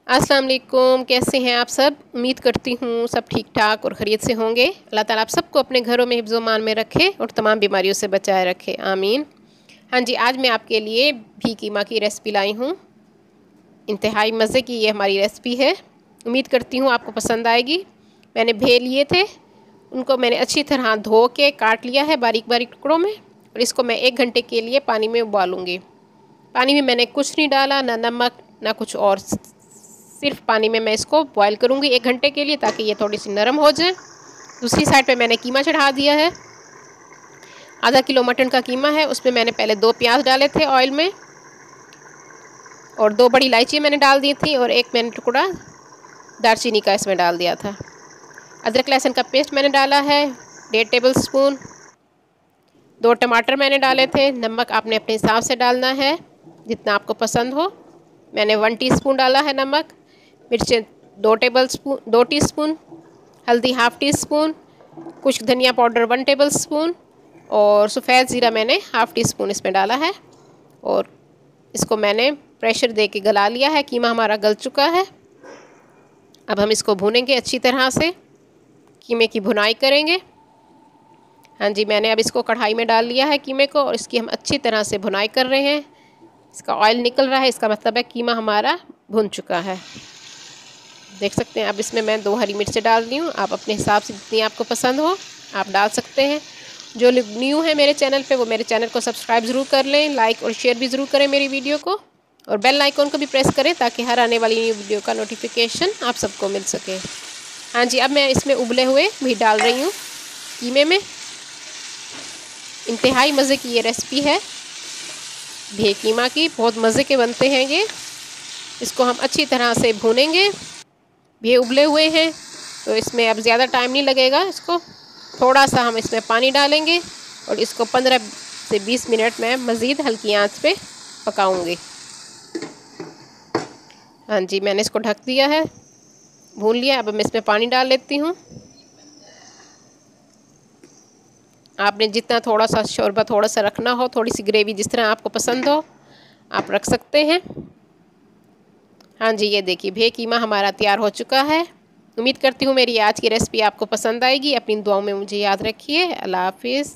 अस्सलाम वालेकुम, कैसे हैं आप सब। उम्मीद करती हूँ सब ठीक ठाक और खैरियत से होंगे। अल्लाह ताला आप सबको अपने घरों में हिफ्ज़-ओ-मान में रखे और तमाम बीमारियों से बचाए रखे, आमीन। हाँ जी, आज मैं आपके लिए भी कीमा की रेसिपी लाई हूँ। इंतहाई मज़े की ये हमारी रेसिपी है। उम्मीद करती हूँ आपको पसंद आएगी। मैंने भे लिए थे, उनको मैंने अच्छी तरह धो के काट लिया है बारीक बारीक टुकड़ों में, और इसको मैं 1 घंटे के लिए पानी में उबालूँगी। पानी में मैंने कुछ नहीं डाला, ना नमक ना कुछ और, सिर्फ पानी में मैं इसको बॉईल करूँगी 1 घंटे के लिए, ताकि ये थोड़ी सी नरम हो जाए। दूसरी साइड पे मैंने कीमा चढ़ा दिया है। आधा किलो मटन का कीमा है, उसमें मैंने पहले 2 प्याज डाले थे ऑयल में, और 2 बड़ी इलायची मैंने डाल दी थी, और 1 मैंने टुकड़ा दालचीनी का इसमें डाल दिया था। अदरक लहसुन का पेस्ट मैंने डाला है 1.5 टेबल स्पून। 2 टमाटर मैंने डाले थे। नमक आपने अपने हिसाब से डालना है, जितना आपको पसंद हो। मैंने 1 टीस्पून डाला है नमक। मिर्चें 2 टीस्पून, हल्दी ½ टीस्पून, कुछ धनिया पाउडर 1 टेबल स्पून, और सफ़ेद ज़ीरा मैंने ½ टीस्पून इसमें डाला है। और इसको मैंने प्रेशर दे के गला लिया है। कीमा हमारा गल चुका है। अब हम इसको भूनेंगे अच्छी तरह से, कीमे की भुनाई करेंगे। हाँ जी, मैंने अब इसको कढ़ाई में डाल लिया है कीमे को, और इसकी हम अच्छी तरह से भुनाई कर रहे हैं। इसका ऑयल निकल रहा है, इसका मतलब है कीमा हमारा भुन चुका है। देख सकते हैं। अब इसमें मैं 2 हरी मिर्चें डाल रही हूँ। आप अपने हिसाब से जितनी आपको पसंद हो आप डाल सकते हैं। जो लोग न्यू है मेरे चैनल पे, वो मेरे चैनल को सब्सक्राइब ज़रूर कर लें, लाइक और शेयर भी ज़रूर करें मेरी वीडियो को, और बेल आइकॉन को भी प्रेस करें, ताकि हर आने वाली न्यू वीडियो का नोटिफिकेशन आप सबको मिल सके। हाँ जी, अब मैं इसमें उबले हुए भी डाल रही हूँ कीमे में। इंतहाई मज़े की ये रेसिपी है भे कीमा की, बहुत मज़े के बनते हैं ये। इसको हम अच्छी तरह से भूनेंगे। भे उबले हुए हैं, तो इसमें अब ज़्यादा टाइम नहीं लगेगा। इसको थोड़ा सा हम इसमें पानी डालेंगे, और इसको 15 से 20 मिनट में मज़ीद हल्की आंच पे पकाऊंगी। हाँ जी, मैंने इसको ढक दिया है, भून लिया। अब मैं इसमें पानी डाल लेती हूँ। आपने जितना थोड़ा सा शोरबा थोड़ा सा रखना हो, थोड़ी सी ग्रेवी जिस तरह आपको पसंद हो आप रख सकते हैं। हाँ जी, ये देखिए भे कीमा हमारा तैयार हो चुका है। उम्मीद करती हूँ मेरी आज की रेसिपी आपको पसंद आएगी। अपनी दुआओं में मुझे याद रखिए। अल्लाह हाफिज़।